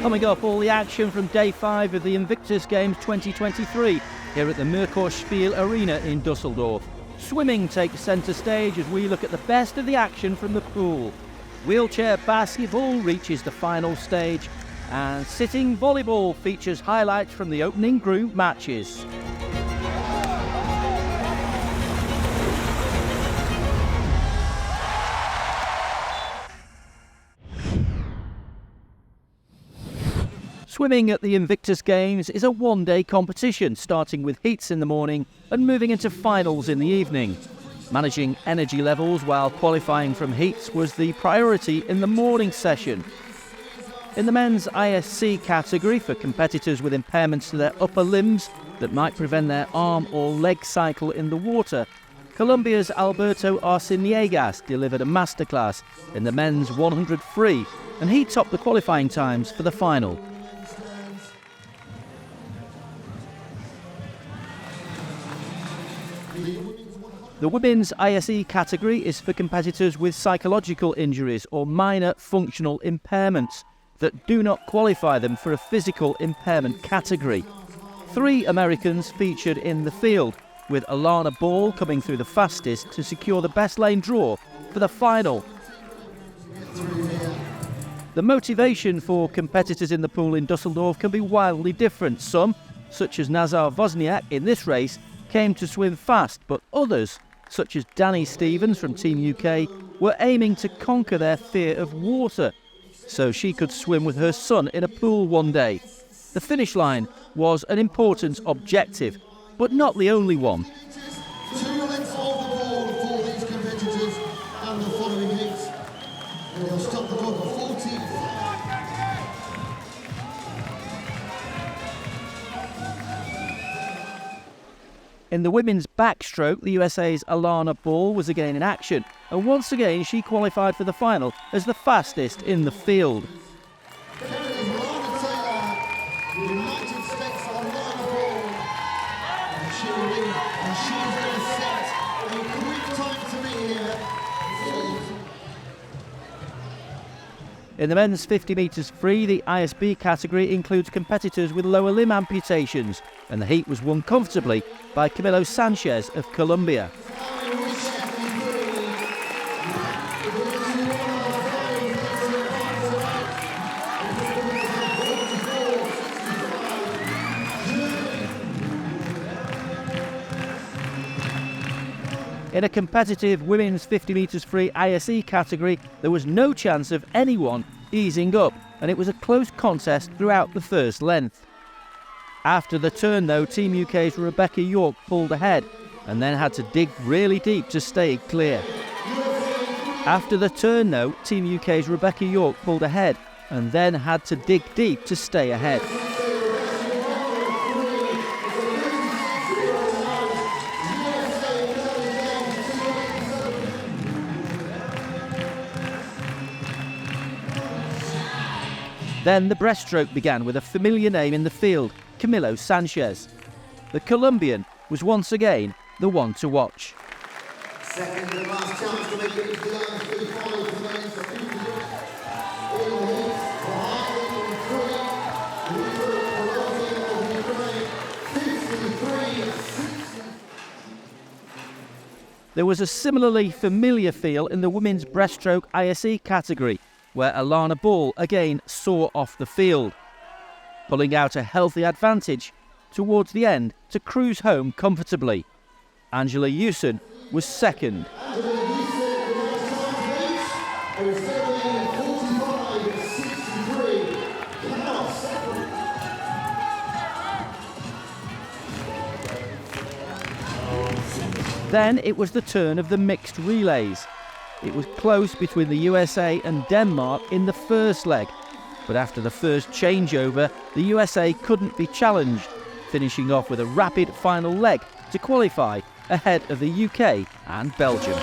Coming up, all the action from Day 5 of the Invictus Games 2023 here at the Merkur Arena in Dusseldorf. Swimming takes centre stage as we look at the best of the action from the pool. Wheelchair basketball reaches the final stage, and sitting volleyball features highlights from the opening group matches. Swimming at the Invictus Games is a one-day competition, starting with heats in the morning and moving into finals in the evening. Managing energy levels while qualifying from heats was the priority in the morning session. In the men's ISC category, for competitors with impairments to their upper limbs that might prevent their arm or leg cycle in the water, Colombia's Alberto Arciniegas delivered a masterclass in the men's 100 free, and he topped the qualifying times for the final. The women's ISE category is for competitors with psychological injuries or minor functional impairments that do not qualify them for a physical impairment category. 3 Americans featured in the field, with Alana Ball coming through the fastest to secure the best lane draw for the final. The motivation for competitors in the pool in Dusseldorf can be wildly different. Some, such as Nazar Wozniak in this race, came to swim fast, but others, such as Danny Stevens from Team UK, were aiming to conquer their fear of water, so she could swim with her son in a pool one day. The finish line was an important objective, but not the only one. 2 lengths off the board for these competitors and the following heats. They'll stop the clock at 40. In the women's backstroke, the USA's Alana Ball was again in action, and once again she qualified for the final as the fastest in the field. In the men's 50 metres free, the ISB category includes competitors with lower limb amputations, and the heat was won comfortably by Camilo Sanchez of Colombia. In a competitive women's 50 metres free ISE category, there was no chance of anyone easing up, and it was a close contest throughout the first length. After the turn though, Team UK's Rebecca York pulled ahead and then had to dig really deep to stay clear. After the turn though, Team UK's Rebecca York pulled ahead and then had to dig deep to stay ahead. Then the breaststroke began with a familiar name in the field, Camilo Sanchez. The Colombian was once again the one to watch. Second and last chance to make it to the line for the final for men for 50 minutes. All the heats for 53. There was a similarly familiar feel in the women's breaststroke ISE category, where Alana Ball again saw off the field, pulling out a healthy advantage towards the end to cruise home comfortably. Angela Hewson was second. Then it was the turn of the mixed relays. It was close between the USA and Denmark in the first leg, but after the first changeover, the USA couldn't be challenged, finishing off with a rapid final leg to qualify ahead of the UK and Belgium.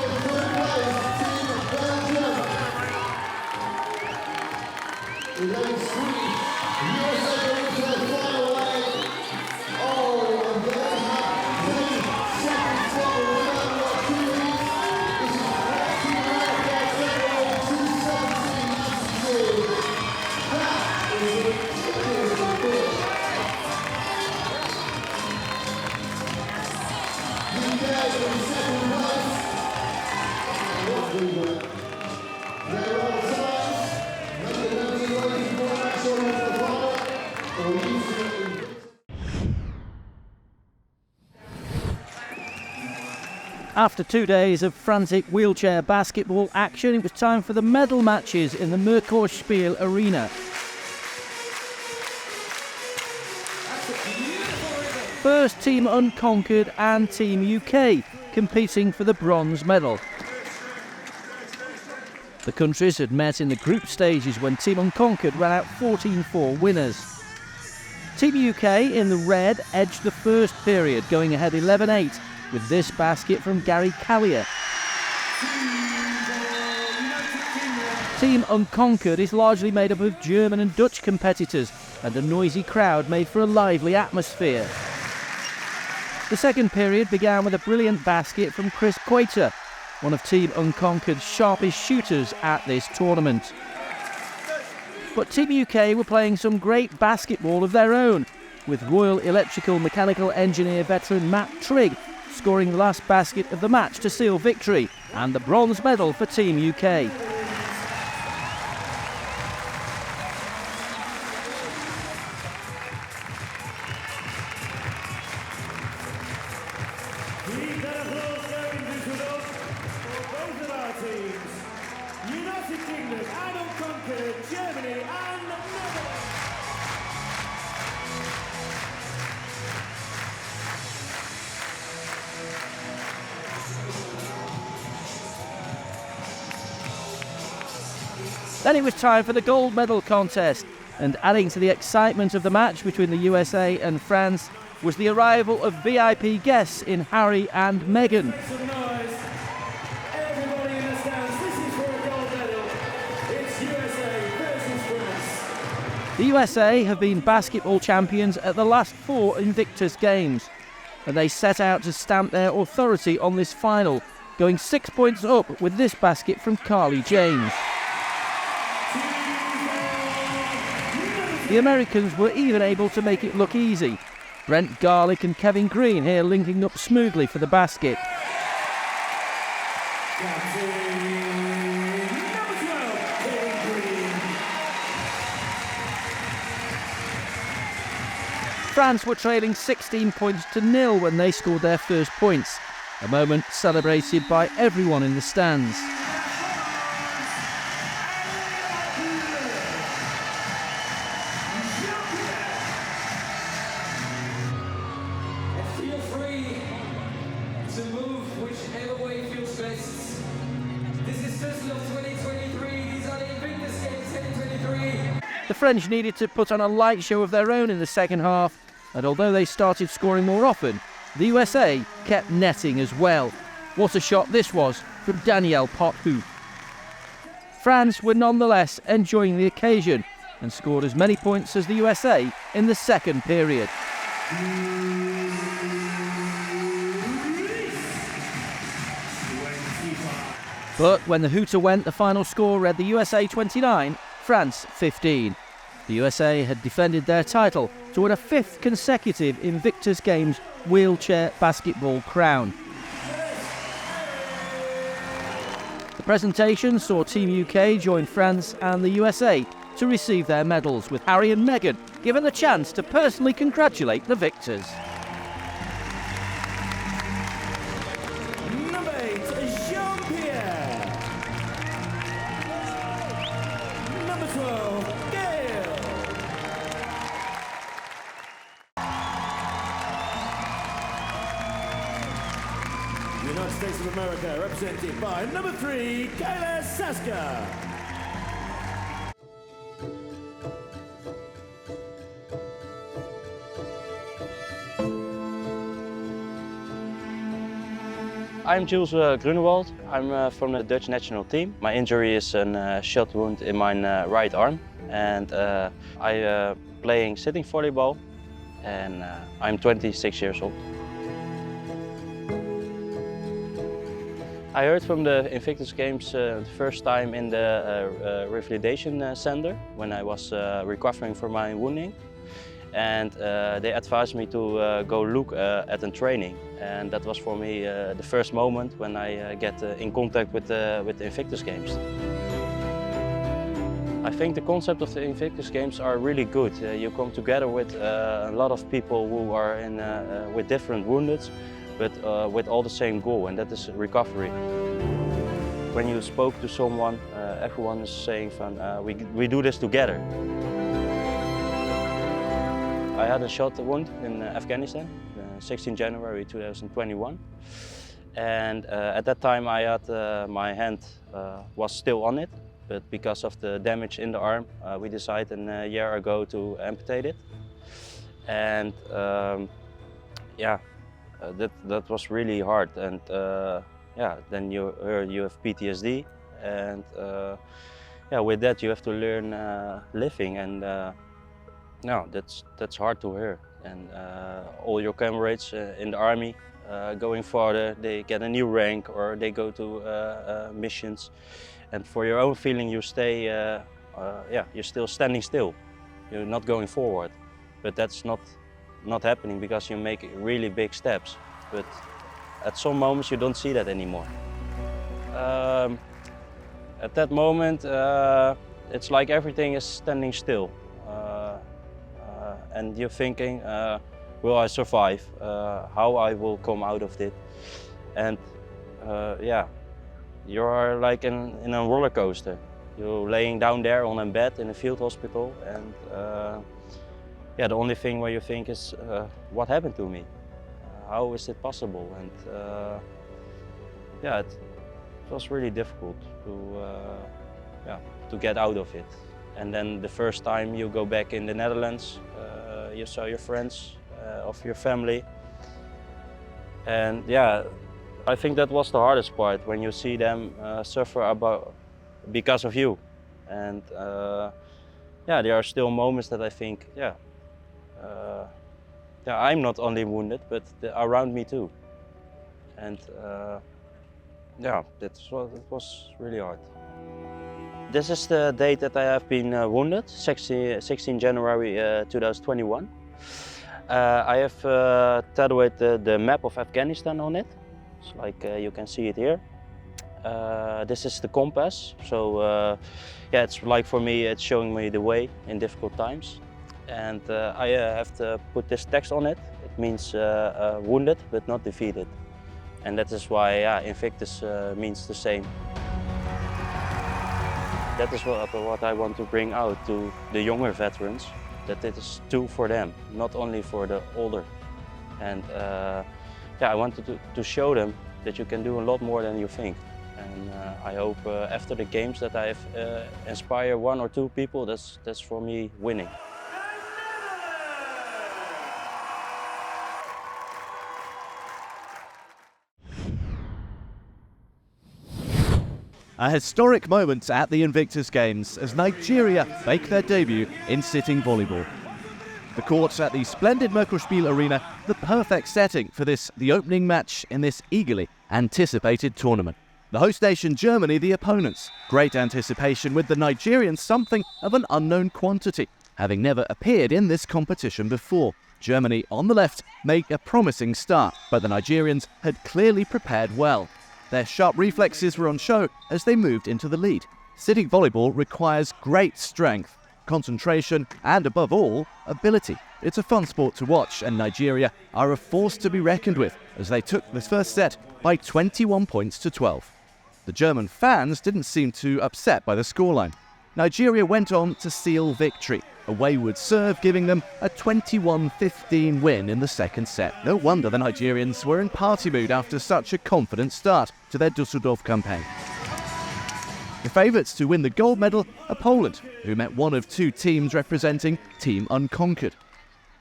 After 2 days of frantic wheelchair basketball action, it was time for the medal matches in the Merkurspiel Arena. First, Team Unconquered and Team UK competing for the bronze medal. The countries had met in the group stages when Team Unconquered ran out 14-4 winners. Team UK in the red edged the first period, going ahead 11-8 with this basket from Gary Callier. Team Unconquered is largely made up of German and Dutch competitors, and a noisy crowd made for a lively atmosphere. The second period began with a brilliant basket from Chris Quater, one of Team Unconquered's sharpest shooters at this tournament. But Team UK were playing some great basketball of their own, with Royal Electrical Mechanical Engineer veteran Matt Trigg scoring the last basket of the match to seal victory and the bronze medal for Team UK. United Kingdom and Unconquered, Germany and Netherlands. Then it was time for the gold medal contest, and adding to the excitement of the match between the USA and France was the arrival of VIP guests in Harry and Meghan. Everybody understands this is for a gold medal. It's USA versus France. The USA have been basketball champions at the last 4 Invictus Games, and they set out to stamp their authority on this final, going 6 points up with this basket from Carly James. The Americans were even able to make it look easy. Brent Garlick and Kevin Green here linking up smoothly for the basket. France were trailing 16 points to 0 when they scored their first points, a moment celebrated by everyone in the stands. Feel free to move whichever way feels best. This is Dusseldorf 2023. These are the Invictus Games 2023. The French needed to put on a light show of their own in the second half, and although they started scoring more often, the USA kept netting as well. What a shot this was from Danielle Pothou. France were nonetheless enjoying the occasion and scored as many points as the USA in the second period. But when the hooter went, the final score read the USA 29, France 15. The USA had defended their title to win a 5th consecutive Invictus Games wheelchair basketball crown. The presentation saw Team UK join France and the USA to receive their medals, with Harry and Meghan given the chance to personally congratulate the victors. Number 8, Jean-Pierre. Number 12, Gail. United States of America, represented by number 3, Kayla Saska. I'm Jules Grunewald. I'm from the Dutch national team. My injury is a shot wound in my right arm, and I'm playing sitting volleyball, and I'm 26 years old. I heard from the Invictus Games the first time in the revalidation center when I was recovering from my wounding. And they advised me to go look at a training, and that was for me the first moment when I get in contact with the Invictus Games. I think the concept of the Invictus Games are really good. You come together with a lot of people who are with different wounds, but with all the same goal, and that is recovery. When you spoke to someone, everyone is saying, we do this together. I had a shot wound in Afghanistan, 16 January 2021. And at that time I had my hand was still on it, but because of the damage in the arm, we decided a year ago to amputate it. And yeah, that was really hard. And yeah, then you have PTSD, and yeah, with that you have to learn living, and no, that's hard to hear. And all your comrades in the army going further, they get a new rank or they go to missions, and for your own feeling you stay, yeah, you're still standing still. You're not going forward, but that's not happening because you make really big steps. But at some moments you don't see that anymore. At that moment, it's like everything is standing still, and you're thinking, will I survive? How I will come out of it? And yeah, you are like in a roller coaster. You're laying down there on a bed in a field hospital, and yeah, the only thing where you think is, what happened to me? How is it possible? And yeah, it was really difficult to get out of it. And then the first time you go back in the Netherlands, you saw your friends of your family. And yeah, I think that was the hardest part, when you see them suffer because of you. And yeah, there are still moments that I think, yeah, I'm not only wounded, but around me too. And yeah, it was really hard. This is the date that I have been wounded, 16 January 2021. I have tattooed the map of Afghanistan on it. It's like you can see it here. This is the compass. So yeah, it's like, for me, it's showing me the way in difficult times. And I have to put this text on it. It means wounded but not defeated. And that is why, yeah, Invictus means the same. That is what I want to bring out to the younger veterans, that it is too for them, not only for the older. And yeah, I wanted to show them that you can do a lot more than you think. And I hope after the games that I have inspire 1 or 2 people, that's for me winning. A historic moment at the Invictus Games as Nigeria make their debut in sitting volleyball. The courts at the splendid Merkelspiel Arena, the perfect setting for the opening match in this eagerly anticipated tournament. The host nation Germany, the opponents. Great anticipation, with the Nigerians something of an unknown quantity, having never appeared in this competition before. Germany, on the left, make a promising start, but the Nigerians had clearly prepared well. Their sharp reflexes were on show as they moved into the lead. Sitting volleyball requires great strength, concentration, and above all, ability. It's a fun sport to watch, and Nigeria are a force to be reckoned with as they took this first set by 21 points to 12. The German fans didn't seem too upset by the scoreline. Nigeria went on to seal victory, a wayward serve giving them a 21-15 win in the second set. No wonder the Nigerians were in party mood after such a confident start to their Dusseldorf campaign. The favourites to win the gold medal are Poland, who met one of 2 teams representing Team Unconquered.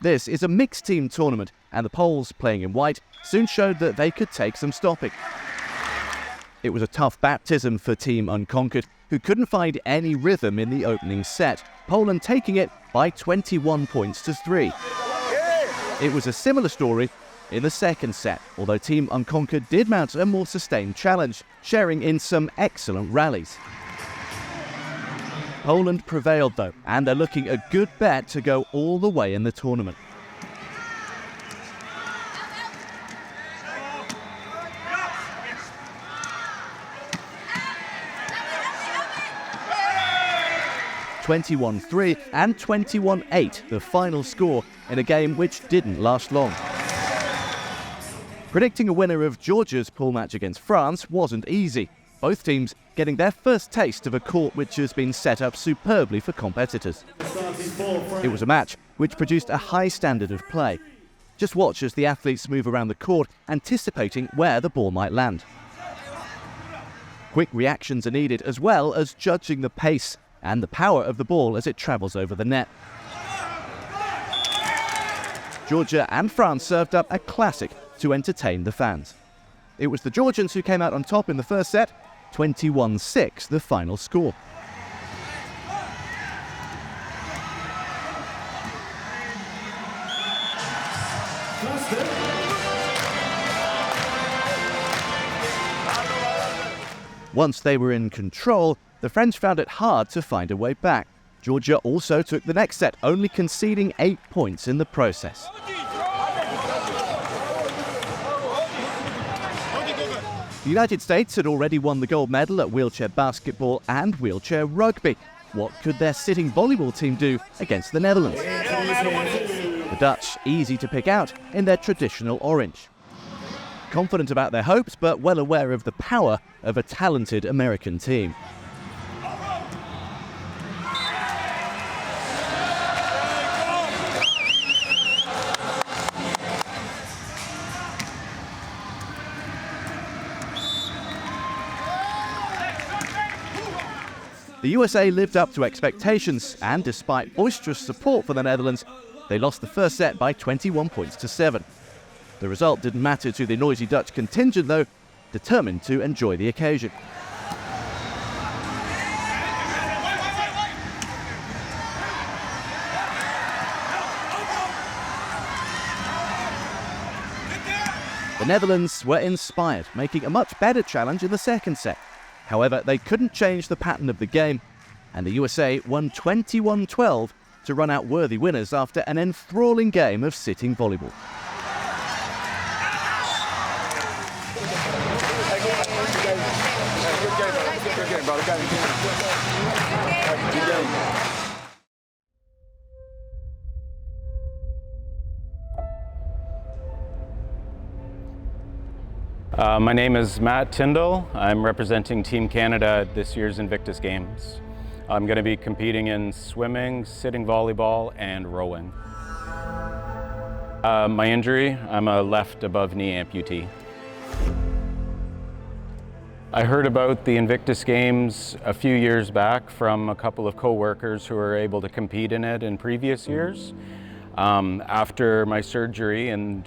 This is a mixed team tournament, and the Poles, playing in white, soon showed that they could take some stopping. It was a tough baptism for Team Unconquered, who couldn't find any rhythm in the opening set, Poland taking it by 21 points to 3. It was a similar story in the second set, although Team Unconquered did mount a more sustained challenge, sharing in some excellent rallies. Poland prevailed though, and they're looking a good bet to go all the way in the tournament. (21-3) and 21-8, the final score in a game which didn't last long. Predicting a winner of Georgia's pool match against France wasn't easy, both teams getting their first taste of a court which has been set up superbly for competitors. It was a match which produced a high standard of play. Just watch as the athletes move around the court, anticipating where the ball might land. Quick reactions are needed, as well as judging the pace and the power of the ball as it travels over the net. Georgia and France served up a classic to entertain the fans. It was the Georgians who came out on top in the first set, 21-6 the final score. Once they were in control, the French found it hard to find a way back. Georgia also took the next set, only conceding 8 points in the process. The United States had already won the gold medal at wheelchair basketball and wheelchair rugby. What could their sitting volleyball team do against the Netherlands? The Dutch, easy to pick out in their traditional orange. Confident about their hopes, but well aware of the power of a talented American team. The USA lived up to expectations, and despite boisterous support for the Netherlands, they lost the first set by 21 points to 7. The result didn't matter to the noisy Dutch contingent, though, determined to enjoy the occasion. The Netherlands were inspired, making a much better challenge in the second set. However, they couldn't change the pattern of the game, and the USA won 21-12 to run out worthy winners after an enthralling game of sitting volleyball. My name is Matt Tindall. I'm representing Team Canada at this year's Invictus Games. I'm going to be competing in swimming, sitting volleyball, and rowing. My injury, I'm a left above knee amputee. I heard about the Invictus Games a few years back from a couple of co-workers who were able to compete in it in previous years. After my surgery and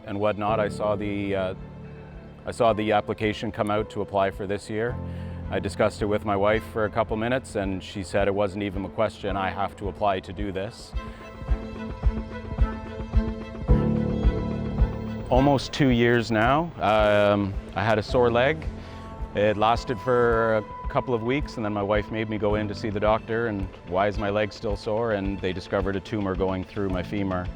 whatnot, I saw the application come out to apply for this year. I discussed it with my wife for a couple minutes, and she said it wasn't even a question, I have to apply to do this. Almost 2 years now. I had a sore leg. It lasted for a couple of weeks, and then my wife made me go in to see the doctor, and why is my leg still sore? And they discovered a tumor going through my femur.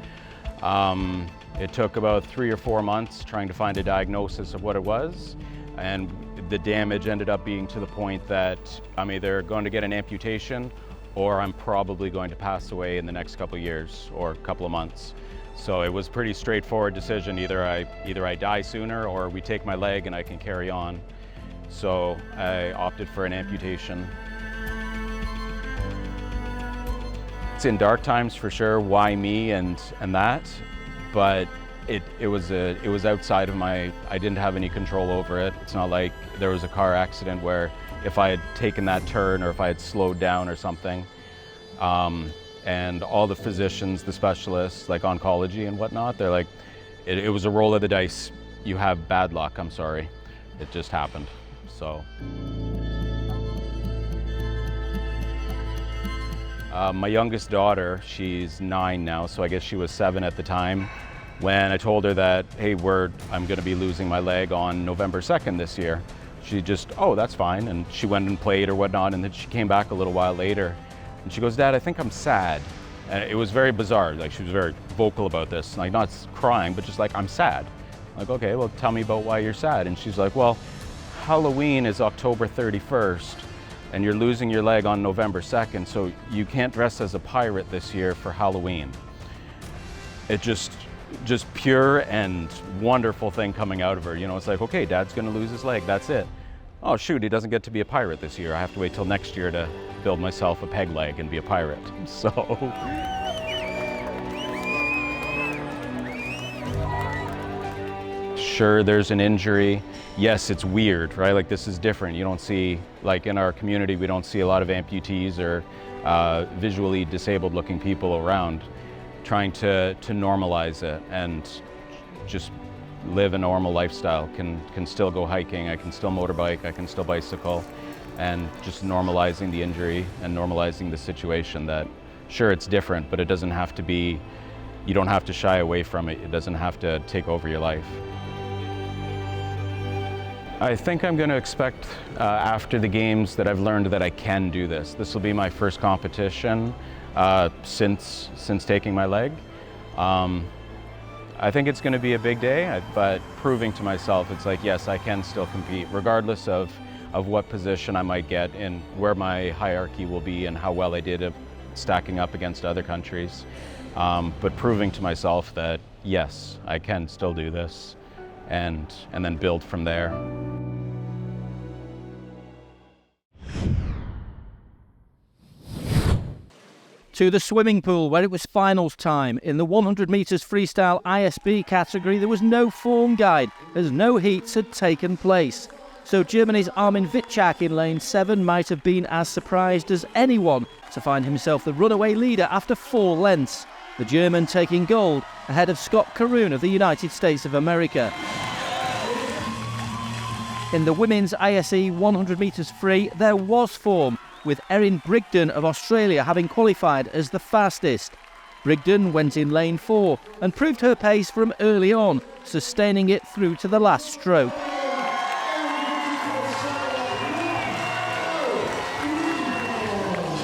It took about 3 or 4 months trying to find a diagnosis of what it was, and the damage ended up being to the point that I'm either going to get an amputation or I'm probably going to pass away in the next couple of years or a couple of months. So it was a pretty straightforward decision. Either I die sooner or we take my leg and I can carry on. So I opted for an amputation. It's in dark times for sure, why me and that, but it was outside of I didn't have any control over it. It's not like there was a car accident where if I had taken that turn or if I had slowed down or something. And all the physicians, the specialists, like oncology and whatnot, they're like, it was a roll of the dice. You have bad luck, I'm sorry. It just happened, so. My youngest daughter, she's 9 now, so I guess she was 7 at the time, when I told her that, hey, I'm gonna be losing my leg on November 2nd this year. She just, oh, that's fine, and she went and played or whatnot, and then she came back a little while later, and she goes, Dad, I think I'm sad. And it was very bizarre, like she was very vocal about this, like not crying, but just like, I'm sad. I'm like, okay, well, tell me about why you're sad. And she's like, well, Halloween is October 31st, and you're losing your leg on November 2nd, so you can't dress as a pirate this year for Halloween. It just, just pure and wonderful thing coming out of her. You know, it's like, okay, Dad's gonna lose his leg, that's it. Oh shoot, he doesn't get to be a pirate this year. I have to wait till next year to build myself a peg leg and be a pirate. So. Sure, there's an injury. Yes, it's weird, right? Like, this is different. You don't see, like in our community, we don't see a lot of amputees or visually disabled looking people around. Trying to normalize it and just live a normal lifestyle. Can still go hiking, I can still motorbike, I can still bicycle, and just normalizing the injury and normalizing the situation that, sure, it's different, but it doesn't have to be, you don't have to shy away from it. It doesn't have to take over your life. I think I'm going to expect after the games that I've learned that I can do this. This will be my first competition since taking my leg. I think it's going to be a big day, but proving to myself, it's like, yes, I can still compete, regardless of what position I might get and where my hierarchy will be and how well I did stacking up against other countries. But proving to myself that, yes, I can still do this, and then build from there. To the swimming pool, where it was finals time. In the 100 metres freestyle ISB category, there was no form guide, as no heats had taken place. So Germany's Armin Wittchak in lane 7 might have been as surprised as anyone to find himself the runaway leader after 4 lengths. The German taking gold ahead of Scott Caroon of the United States of America. In the women's ISE 100 metres free, there was form, with Erin Brigden of Australia having qualified as the fastest. Brigden went in lane 4 and proved her pace from early on, sustaining it through to the last stroke.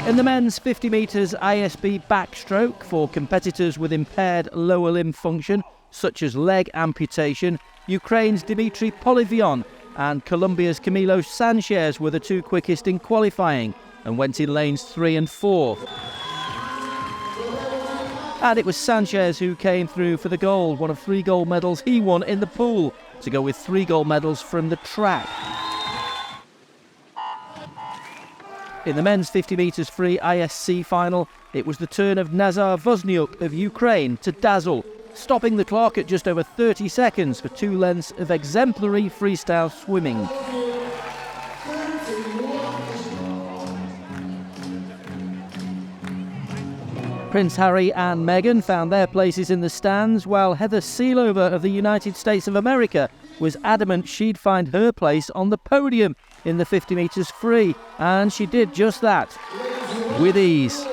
In the men's 50 metres ISB backstroke for competitors with impaired lower limb function, such as leg amputation, Ukraine's Dmitry Polivion and Colombia's Camilo Sanchez were the 2 quickest in qualifying and went in lanes 3 and 4. And it was Sanchez who came through for the gold, one of 3 gold medals he won in the pool, to go with 3 gold medals from the track. In the men's 50 metres free ISC final, it was the turn of Nazar Vozniuk of Ukraine to dazzle, stopping the clock at just over 30 seconds for 2 lengths of exemplary freestyle swimming. Prince Harry and Meghan found their places in the stands, while Heather Seelover of the United States of America was adamant she'd find her place on the podium in the 50 metres free, and she did just that, with ease.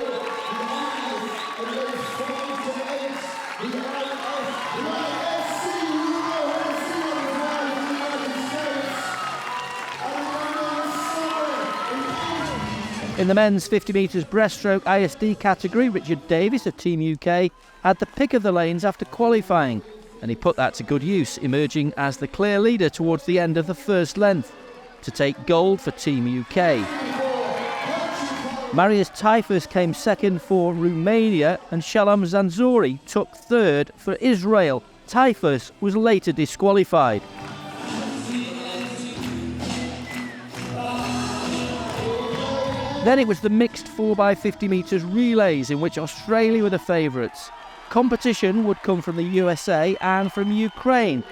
In the men's 50 metres breaststroke ISD category, Richard Davis of Team UK had the pick of the lanes after qualifying, and he put that to good use, emerging as the clear leader towards the end of the first length to take gold for Team UK. Marius Typhus came second for Romania, and Shalom Zanzori took third for Israel. Typhus was later disqualified. Then it was the mixed 4x50 metres relays, in which Australia were the favourites. Competition would come from the USA and from Ukraine.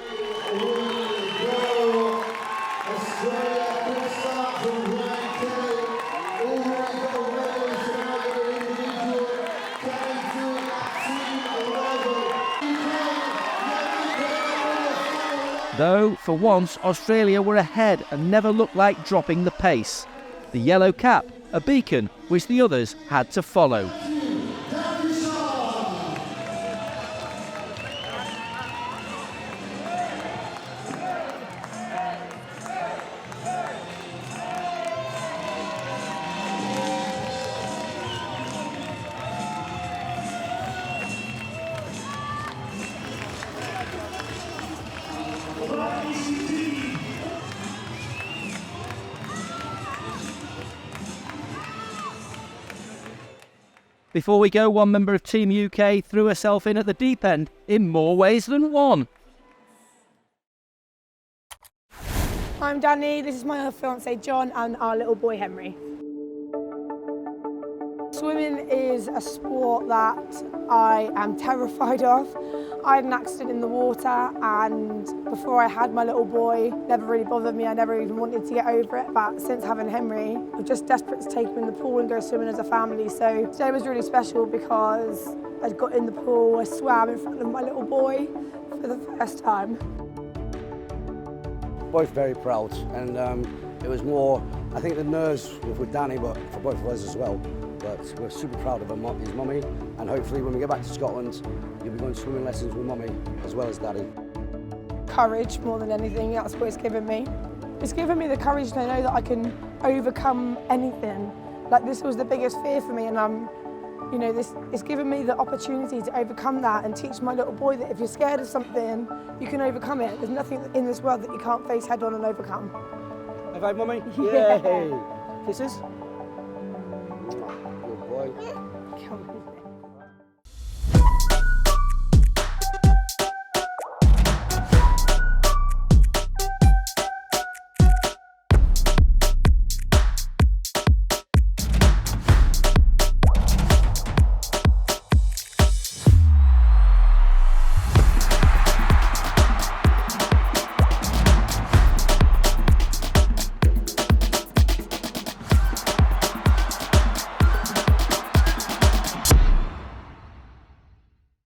Though, for once, Australia were ahead and never looked like dropping the pace. The yellow cap, a beacon which the others had to follow. Before we go, one member of Team UK threw herself in at the deep end in more ways than one. I'm Danny, this is my fiancé John and our little boy Henry. Swimming is a sport that I am terrified of. I had an accident in the water and before I had my little boy, never really bothered me, I never even wanted to get over it, but since having Henry, I'm just desperate to take him in the pool and go swimming as a family. So today was really special because I got in the pool, I swam in front of my little boy for the first time. Both very proud, and it was more, I think the nerves were with Danny, but for both of us as well. But we're super proud of his mummy, and hopefully when we get back to Scotland, you'll be going swimming lessons with mummy as well as daddy. Courage more than anything, that's what it's given me. It's given me the courage to know that I can overcome anything. Like this was the biggest fear for me, and you know, it's given me the opportunity to overcome that and teach my little boy that if you're scared of something, you can overcome it. There's nothing in this world that you can't face head on and overcome. High five, mummy. Yeah. Yay. Kisses.